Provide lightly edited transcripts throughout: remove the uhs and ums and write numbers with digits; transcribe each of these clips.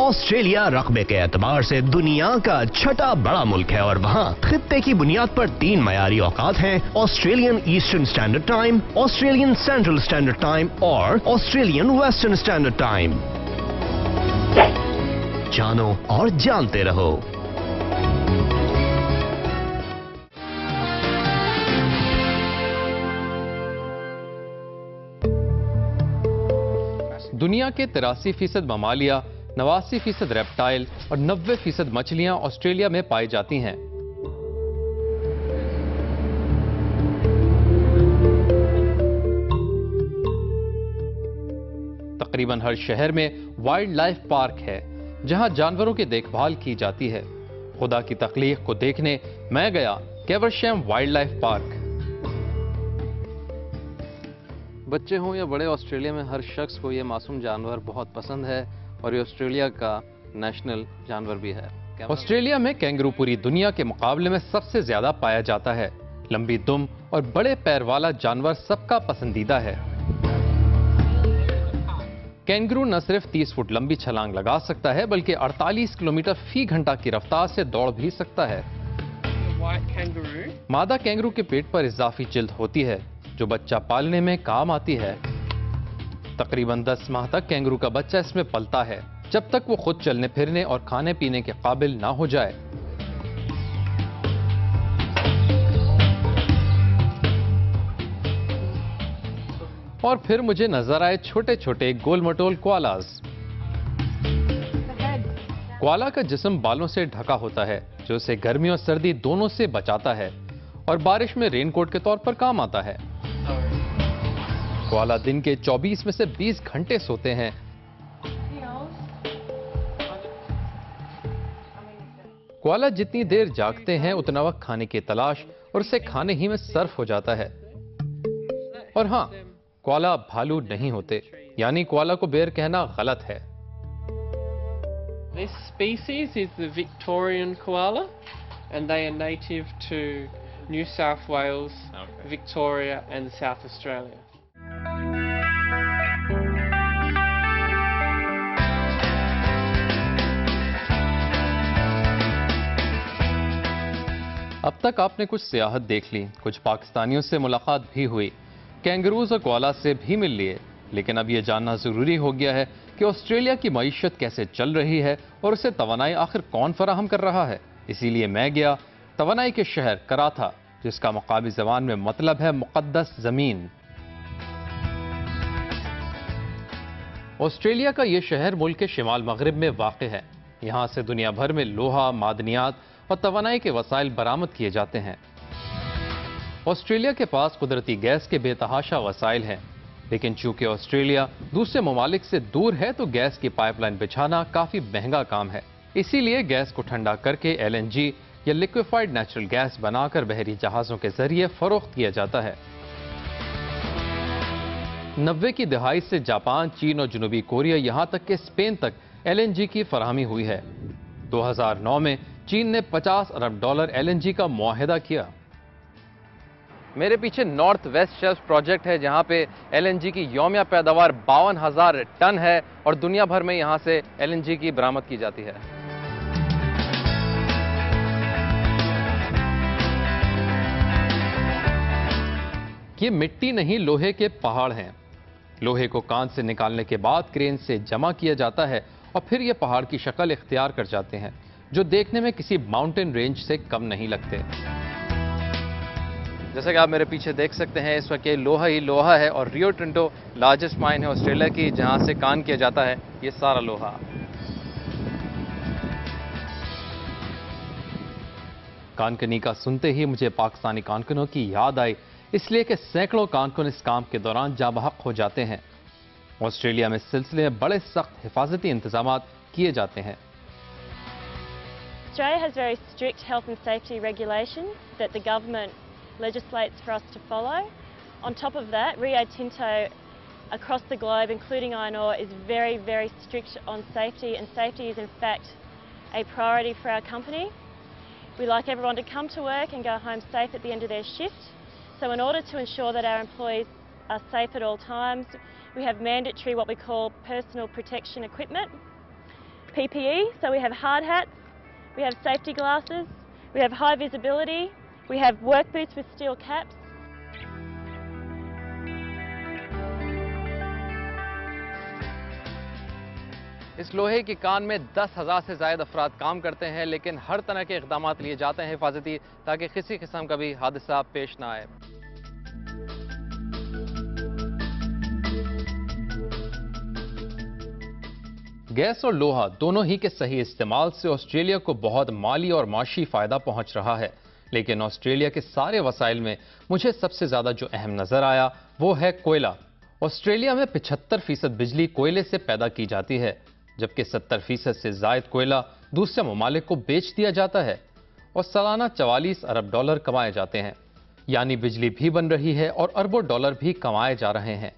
Australia रकबे के एतबार से दुनिया का छठा बड़ा मुल्क है और वहाँ खित्ते की बुनियाद पर 3 मयारी औकात हैं: Australian eastern standard time, Australian central standard time और ऑस्ट्रेलियन वेस्टर्न स्टैंडर्ड टाइम। जानो और जानते रहो। दुनिया के 83% ममालिया, 89% रेप्टाइल और 90% मछलियां ऑस्ट्रेलिया में पाई जाती हैं। तकरीबन हर शहर में वाइल्ड लाइफ पार्क है जहां जानवरों की देखभाल की जाती है। खुदा की तख्लीक को देखने मैं गया कैवरशैम वाइल्ड लाइफ पार्क। बच्चे हों या बड़े, ऑस्ट्रेलिया में हर शख्स को ये मासूम जानवर बहुत पसंद है और ये ऑस्ट्रेलिया का नेशनल जानवर भी है। ऑस्ट्रेलिया में कैंगरू पूरी दुनिया के मुकाबले में सबसे ज्यादा पाया जाता है। लंबी दुम और बड़े पैर वाला जानवर सबका पसंदीदा है। कैंगरू न सिर्फ 30 फुट लंबी छलांग लगा सकता है बल्कि 48 किलोमीटर फी घंटा की रफ्तार से दौड़ भी सकता है। मादा कैंगरू के पेट पर इजाफी जिल्द होती है जो बच्चा पालने में काम आती है। तकरीबन 10 माह तक कैंगरू का बच्चा इसमें पलता है, जब तक वो खुद चलने फिरने और खाने पीने के काबिल ना हो जाए। और फिर मुझे नजर आए छोटे छोटे गोल मटोल कोआलास। कोआला का जिस्म बालों से ढका होता है जो उसे गर्मी और सर्दी दोनों से बचाता है और बारिश में रेनकोट के तौर पर काम आता है। कोआला दिन के 24 में से 20 घंटे सोते हैं। कोआला जितनी देर जागते हैं उतना वक्त खाने की तलाश और उसे खाने ही में सर्फ हो जाता है। और हां, कोआला भालू नहीं होते, यानी कोआला को बेर कहना गलत है। This species is the Victorian koala and they are native to New South Wales, Victoria and South Australia. अब तक आपने कुछ सियाहत देख ली, कुछ पाकिस्तानियों से मुलाकात भी हुई, कैंगरूज और कोआला से भी मिल लिए, लेकिन अब यह जानना जरूरी हो गया है कि ऑस्ट्रेलिया की मईशत कैसे चल रही है और उसे तवानाई आखिर कौन फराहम कर रहा है। इसीलिए मैं गया तवानाई के शहर कराथा, जिसका मकामी ज़बान में मतलब है मुक़द्दस ज़मीन। ऑस्ट्रेलिया का यह शहर मुल्क के शिमाल मगरिब में वाक़ है। यहाँ से दुनिया भर में लोहा, मादनियात और तवानाई के वसाइल बरामद किए जाते हैं। ऑस्ट्रेलिया के पास कुदरती गैस के बेतहाशा वसाइल हैं, लेकिन चूंकि ऑस्ट्रेलिया दूसरे ममालिक से दूर है तो गैस की पाइपलाइन बिछाना काफ़ी महंगा काम है। इसीलिए गैस को ठंडा करके LNG या लिक्विफाइड नेचुरल गैस बनाकर बहरी जहाज़ों के जरिए फरोख्त किया जाता है। 90 की दहाई से जापान, चीन और जनूबी कोरिया यहाँ तक कि स्पेन तक LNG की फराहमी हुई है। 2009 में चीन ने $50 अरब LNG का मुआहिदा किया। मेरे पीछे नॉर्थ वेस्ट शेल्फ प्रोजेक्ट है जहां पे LNG की यौमिया पैदावार 52,000 टन है और दुनिया भर में यहां से LNG की बरामद की जाती है। ये मिट्टी नहीं, लोहे के पहाड़ हैं। लोहे को कांच से निकालने के बाद क्रेन से जमा किया जाता है और फिर ये पहाड़ की शक्ल इख्तियार कर जाते हैं, जो देखने में किसी माउंटेन रेंज से कम नहीं लगते। जैसा कि आप मेरे पीछे देख सकते हैं, इस वक्त ये लोहा ही लोहा है और रियो टिंटो लार्जेस्ट माइन है ऑस्ट्रेलिया की, जहां से कान किया जाता है ये सारा लोहा। कानकनी का सुनते ही मुझे पाकिस्तानी कानकनों की याद आई, इसलिए कि सैकड़ों कानकन इस काम के दौरान जाबहक हो जाते हैं। ऑस्ट्रेलिया में इस सिलसिले में बड़े सख्त हिफाजती इंतजाम किए जाते हैं। Australia has very strict health and safety regulations that the government legislates for us to follow. On top of that, Rio Tinto across the globe, including iron ore, is very, very strict on safety, and safety is in fact a priority for our company. We like everyone to come to work and go home safe at the end of their shift. So in order to ensure that our employees are safe at all times, we have mandatory what we call personal protection equipment. PPE, so we have hard hats, we have safety glasses, we have high visibility, we have work boots with steel caps. इस लोहे की कान में 10,000 से ज़्यादा अफराद काम करते हैं, लेकिन हर तरह के इक़दामात लिए जाते हैं हिफाजती, ताकि किसी किस्म का भी हादसा पेश ना आए। गैस और लोहा दोनों ही के सही इस्तेमाल से ऑस्ट्रेलिया को बहुत माली और माशी फ़ायदा पहुंच रहा है, लेकिन ऑस्ट्रेलिया के सारे वसाइल में मुझे सबसे ज़्यादा जो अहम नज़र आया वो है कोयला। ऑस्ट्रेलिया में 75% बिजली कोयले से पैदा की जाती है, जबकि 70% से ज़ायद कोयला दूसरे ममालिक को बेच दिया जाता है और सालाना 44 अरब डॉलर कमाए जाते हैं। यानी बिजली भी बन रही है और अरबों डॉलर भी कमाए जा रहे हैं।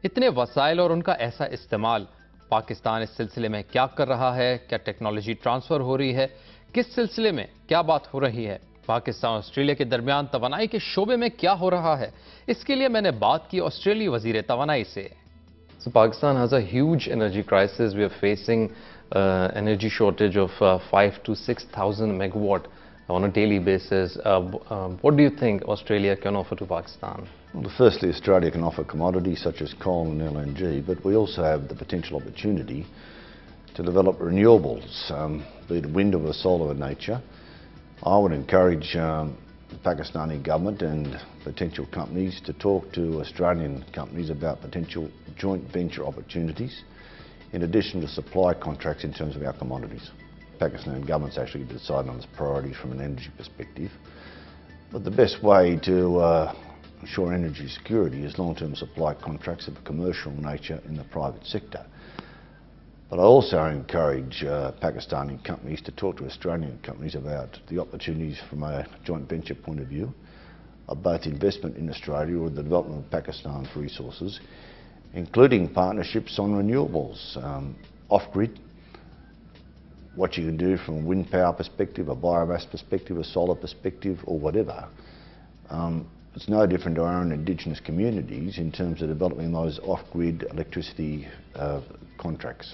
इतने वसाइल और उनका ऐसा इस्तेमाल, पाकिस्तान इस सिलसिले में क्या कर रहा है? क्या टेक्नोलॉजी ट्रांसफ़र हो रही है? किस सिलसिले में क्या बात हो रही है? पाकिस्तान ऑस्ट्रेलिया के दरमियान तवानाई के शोबे में क्या हो रहा है? इसके लिए मैंने बात की ऑस्ट्रेलियाई वज़ीर तवानाई से। So Pakistan has a huge energy crisis. We are facing energy shortage of 5,000 to 6,000 megawatt on a daily basis. What do you think Australia can offer to Pakistan? Well, firstly, Australia can offer commodities such as coal and LNG, but we also have the potential opportunity to develop renewables, be it wind or solar in nature. I would encourage the Pakistani government and potential companies to talk to Australian companies about potential joint venture opportunities, in addition to supply contracts in terms of our commodities. Pakistan government's actually decided on its priorities from an energy perspective, but the best way to ensure energy security is long-term supply contracts of a commercial nature in the private sector. But I also encourage Pakistani companies to talk to Australian companies about the opportunities from a joint venture point of view of both investment in Australia or the development of Pakistan's resources, including partnerships on renewables, off-grid, what you can do from a wind power perspective, a biomass perspective, a solar perspective, or whatever. It's no different to our own indigenous communities in terms of developing those off-grid electricity contracts.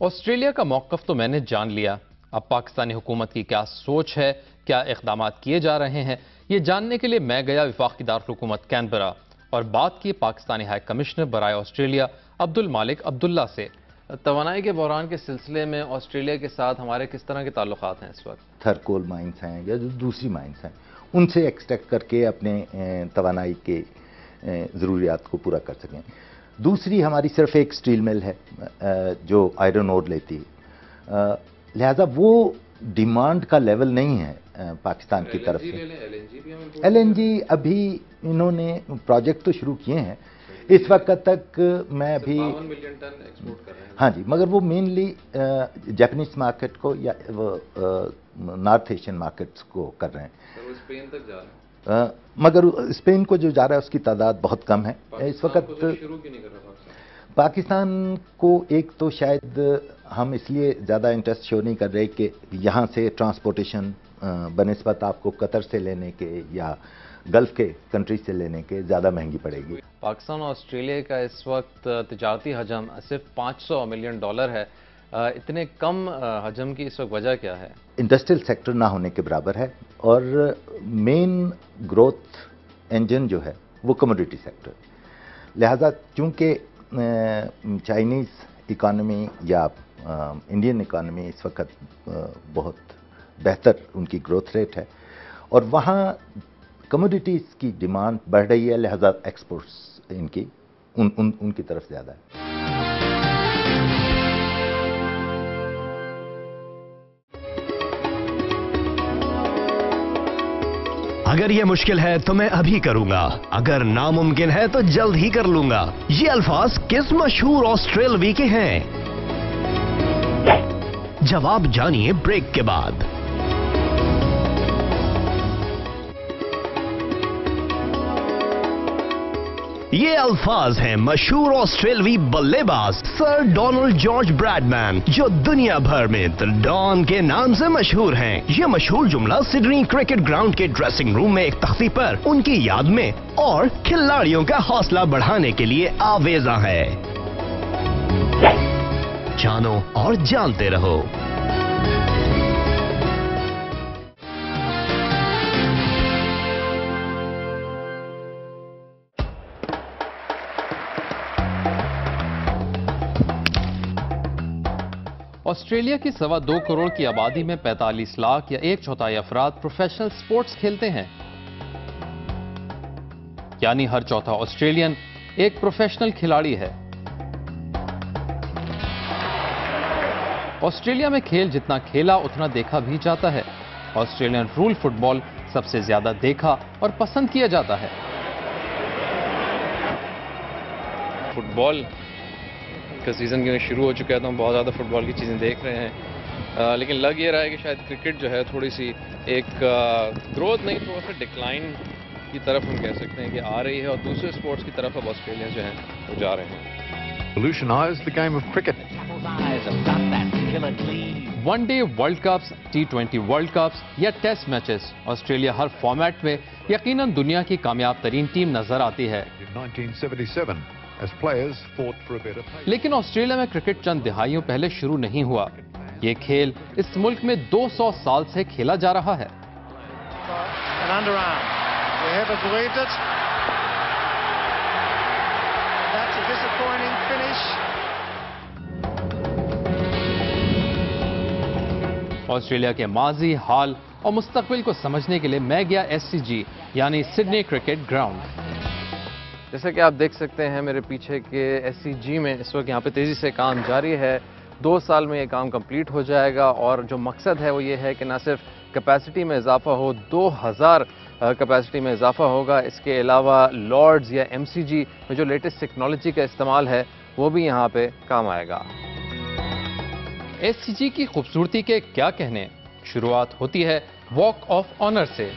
Australia का मौक़िफ़ तो मैंने जान लिया। अब पाकिस्तानी हुकूमत की क्या सोच है, क्या इक़दामात किए जा रहे हैं, ये जानने के लिए मैं गया वफाकी दारुल हुकूमत कैनबरा और बात की पाकिस्तानी हाई कमिश्नर बराए ऑस्ट्रेलिया अब्दुल मालिक अब्दुल्ला से। तवानाई के बहरान के सिलसिले में ऑस्ट्रेलिया के साथ हमारे किस तरह के ताल्लुकात हैं इस वक्त? थर्ड कोल माइंस हैं या जो दूसरी माइंस हैं, उनसे एक्सट्रैक्ट करके अपने तवानाई के ज़रूरियात को पूरा कर सकें। दूसरी हमारी सिर्फ एक स्टील मिल है जो आयरन ओर लेती है, लिहाजा वो डिमांड का लेवल नहीं है पाकिस्तान की तरफ से। LNG अभी इन्होंने प्रोजेक्ट तो शुरू किए हैं, इस वक्त तक मैं अभी 52 मिलियन टन एक्सपोर्ट कर रहे हैं। हाँ जी, मगर वो मेनली जापानीज मार्केट को या नॉर्थ एशियन मार्केट्स को कर रहे हैं। तो स्पेन तक जा रहे हैं, मगर स्पेन को जो जा रहा है उसकी तादाद बहुत कम है इस वक्त। शुरू क्यों नहीं कर रहा पाकिस्तान को? एक तो शायद हम इसलिए ज़्यादा इंटरेस्ट शो नहीं कर रहे कि यहाँ से ट्रांसपोर्टेशन बनिस्बत आपको कतर से लेने के या गल्फ के कंट्री से लेने के ज़्यादा महंगी पड़ेगी। पाकिस्तान और ऑस्ट्रेलिया का इस वक्त तिजारती हजम सिर्फ 500 मिलियन डॉलर है। इतने कम हजम की इस वक्त वजह क्या है? इंडस्ट्रियल सेक्टर ना होने के बराबर है और मेन ग्रोथ इंजन जो है वो कमोडिटी सेक्टर। लिहाजा चूँकि चाइनीज़ इकानमी या इंडियन इकानमी इस वक्त बहुत बेहतर उनकी ग्रोथ रेट है और वहाँ कमोडिटीज़ की डिमांड बढ़ रही है, लिहाजा एक्सपोर्ट्स इनकी उनकी तरफ ज़्यादा है। अगर ये मुश्किल है तो मैं अभी करूंगा, अगर नामुमकिन है तो जल्द ही कर लूंगा। ये अल्फाज किस मशहूर ऑस्ट्रेलवी के हैं? जवाब जानिए ब्रेक के बाद। ये अल्फाज हैं मशहूर ऑस्ट्रेलवी बल्लेबाज सर डोनाल्ड जॉर्ज ब्रैडमैन, जो दुनिया भर में द डॉन के नाम से मशहूर हैं। ये मशहूर जुमला सिडनी क्रिकेट ग्राउंड के ड्रेसिंग रूम में एक तख्ती पर उनकी याद में और खिलाड़ियों का हौसला बढ़ाने के लिए आवेजा है। जानो और जानते रहो। ऑस्ट्रेलिया की 2.25 करोड़ की आबादी में 45 लाख या 1/4 अफराद प्रोफेशनल स्पोर्ट्स खेलते हैं, यानी हर चौथा ऑस्ट्रेलियन एक प्रोफेशनल खिलाड़ी है। ऑस्ट्रेलिया में खेल जितना खेला उतना देखा भी जाता है। ऑस्ट्रेलियन रूल फुटबॉल सबसे ज्यादा देखा और पसंद किया जाता है। फुटबॉल का सीज़न शुरू हो चुका है तो हम बहुत ज़्यादा फुटबॉल की चीज़ें देख रहे हैं, लेकिन लग ये रहा है कि शायद क्रिकेट जो है थोड़ी सी एक ग्रोथ नहीं, थोड़ा सा डिक्लाइन की तरफ हम कह सकते हैं कि आ रही है, और दूसरे स्पोर्ट्स की तरफ अब ऑस्ट्रेलिया जो है वो जा रहे हैं। Revolutionize the game of cricket. One day world cups, T20 world cups या टेस्ट मैचेस, ऑस्ट्रेलिया हर फॉर्मेट में यकीनन दुनिया की कामयाब तरीन टीम नजर आती है। In 1977, as players fought for a better pay. लेकिन ऑस्ट्रेलिया में क्रिकेट चंद दिहाइयों पहले शुरू नहीं हुआ। ये खेल इस मुल्क में 200 साल से खेला जा रहा है। An underarm. We never believed it. That's a disappointing finish. Australia के माजी, हाल और मुस्तकबिल को समझने के लिए मैं गया SCG यानी सिडनी क्रिकेट ग्राउंड। जैसे कि आप देख सकते हैं मेरे पीछे के SCG में इस वक्त यहाँ पे तेज़ी से काम जारी है। 2 साल में ये काम कंप्लीट हो जाएगा, और जो मकसद है वो ये है कि ना सिर्फ कैपेसिटी में इजाफा हो, 2000 कैपेसिटी में इजाफा होगा। इसके अलावा लॉर्ड्स या MCG में जो लेटेस्ट टेक्नोलॉजी का इस्तेमाल है वो भी यहाँ पे काम आएगा। SCG की खूबसूरती के क्या कहने, शुरुआत होती है वॉक ऑफ ऑनर से।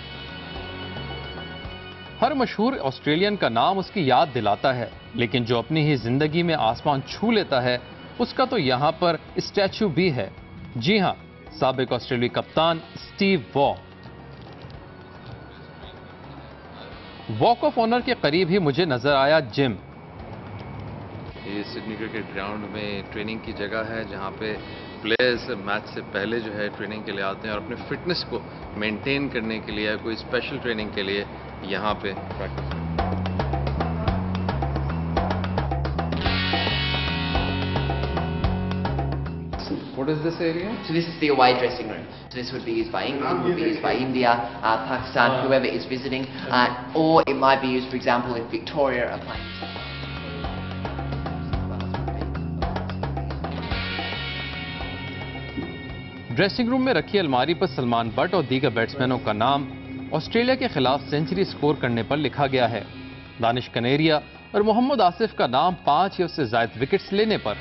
हर मशहूर ऑस्ट्रेलियन का नाम उसकी याद दिलाता है, लेकिन जो अपनी ही जिंदगी में आसमान छू लेता है उसका तो यहाँ पर स्टैचू भी है। जी हां, साबिक ऑस्ट्रेलियाई कप्तान Steve Waugh. Walk of honour के करीब ही मुझे नजर आया जिम। ये सिडनी क्रिकेट ग्राउंड में ट्रेनिंग की जगह है, जहाँ पे प्लेयर्स मैच से पहले जो है ट्रेनिंग के लिए आते हैं और अपने फिटनेस को मेंटेन करने के लिए, कोई स्पेशल ट्रेनिंग के लिए यहाँ पे practice. What is this area? So this is the away dressing room. So this would be used by England, would be used by India, Pakistan, whoever is visiting, or it might be used, for example, if Victoria are playing. Dressing room में रखी अलमारी पर Salman but और दीगर बैट्समैनों का नाम Australia के खिलाफ सेंचुरी स्कोर करने पर लिखा गया है। दानिश कनेरिया और मोहम्मद आसिफ का नाम 5 या उससे ज्यादा विकेट्स लेने पर।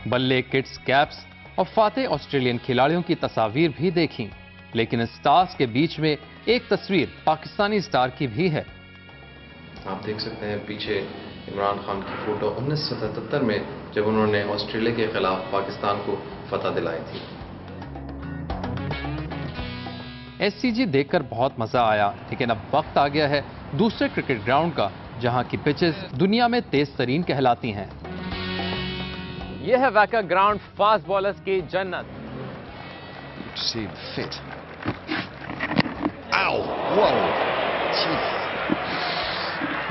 बल्ले, किट्स, कैप्स और फातेह ऑस्ट्रेलियन खिलाड़ियों की तस्वीर भी देखी, लेकिन स्टार्स के बीच में एक तस्वीर पाकिस्तानी स्टार की भी है। आप देख सकते हैं पीछे इमरान खान की फोटो 1977 में, जब उन्होंने ऑस्ट्रेलिया के खिलाफ पाकिस्तान को फतह दिलाई थी। SCG देखकर बहुत मजा आया, लेकिन अब वक्त आ गया है दूसरे क्रिकेट ग्राउंड का, जहां की पिचेस दुनिया में तेज तरीन कहलाती हैं। यह है वैका ग्राउंड, फास्ट बॉलर्स की जन्नत।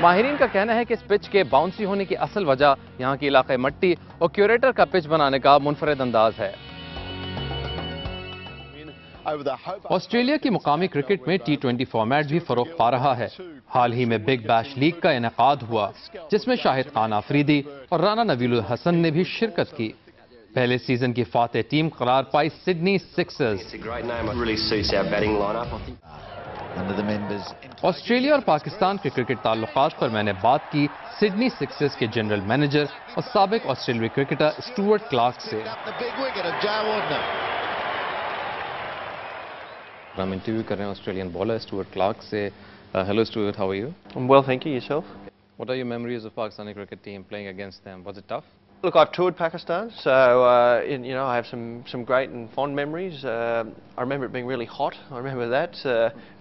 माहिरीन का कहना है कि इस पिच के बाउंसी होने की असल वजह यहाँ की इलाके मट्टी और क्यूरेटर का पिच बनाने का मुनफरद अंदाज है। ऑस्ट्रेलिया की मुकामी क्रिकेट में T20 फॉर्मेट भी फरोग पा रहा है। हाल ही में बिग बैश लीग का इनेकाद हुआ, जिसमें शाहिद खान आफरीदी और राना नवील हसन ने भी शिरकत की। पहले सीजन की फातेह टीम करार पाई सिडनी सिक्सर्स। ऑस्ट्रेलिया और पाकिस्तान के क्रिकेट ताल्लुकात पर मैंने बात की सिडनी सिक्सर्स के जनरल मैनेजर और साबिक ऑस्ट्रेलियाई क्रिकेटर स्टुअर्ट क्लार्क से। हम इंटरव्यू कर रहे हैं ऑस्ट्रेलियन बॉलर स्टुअर्ट क्लार्क से। Hello Stuart, how are you? I'm well, thank you. Yourself? What are your memories of Pakistani cricket team playing against them? Was it tough? Look, I've toured Pakistan, so you know, I have some great and fond memories. I remember it being really hot. I remember that.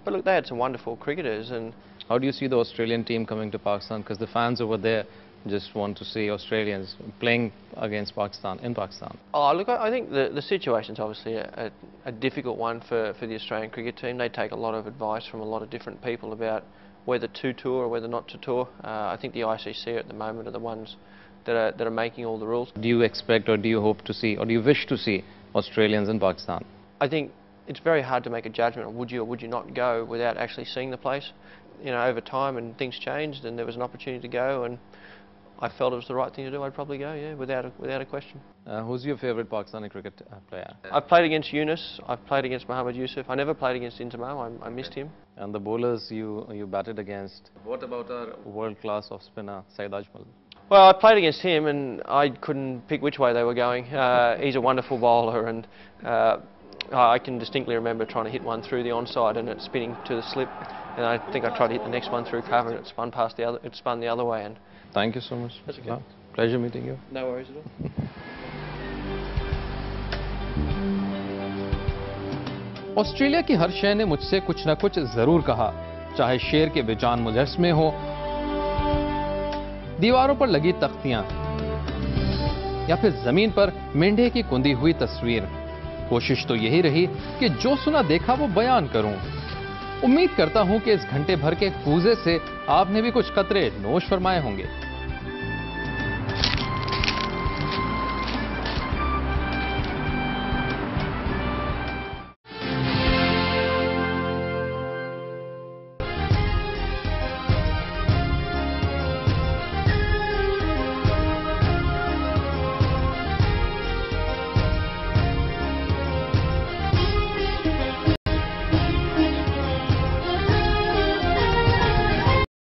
But look, they had some wonderful cricketers. And how do you see the Australian team coming to Pakistan? Because the fans over there just want to see Australians playing against Pakistan in Pakistan. Oh, look, I think the situation's obviously a difficult one for the Australian cricket team. They take a lot of advice from a lot of different people about whether to tour or whether not to tour. I think the ICC at the moment are the ones that are making all the rules. Do you expect, or do you hope to see, or do you wish to see Australians in Pakistan? I think it's very hard to make a judgment on would you or would you not go without actually seeing the place. You know, over time and things changed and there was an opportunity to go, and I felt it was the right thing to do. I'd probably go, yeah, without a question. Who's your favourite Pakistani cricket player? I've played against Yunus. I've played against Mohammad Yusuf. I never played against Inzamam. I missed him. And the bowlers you batted against? What about our world-class off-spinner, Saeed Ajmal? Well, I played against him and I couldn't pick which way they were going. He's a wonderful bowler, and I can distinctly remember trying to hit one through the onside and it spinning to the slip. And I think I tried to hit the next one through cover and it spun past the other. It spun the other way. And thank you so much. That's okay. Pleasure meeting you. No worries at all. Australia की हर शय ने मुझसे कुछ न कुछ जरूर कहा, चाहे शेर के बेजान मुजस्मे हो, दीवारों पर लगी तख्तियां या फिर जमीन पर मेंढे की कुंदी हुई तस्वीर। कोशिश तो यही रही कि जो सुना देखा वो बयान करूं। उम्मीद करता हूं कि इस घंटे भर के कूजे से आपने भी कुछ कतरे नोश फरमाए होंगे।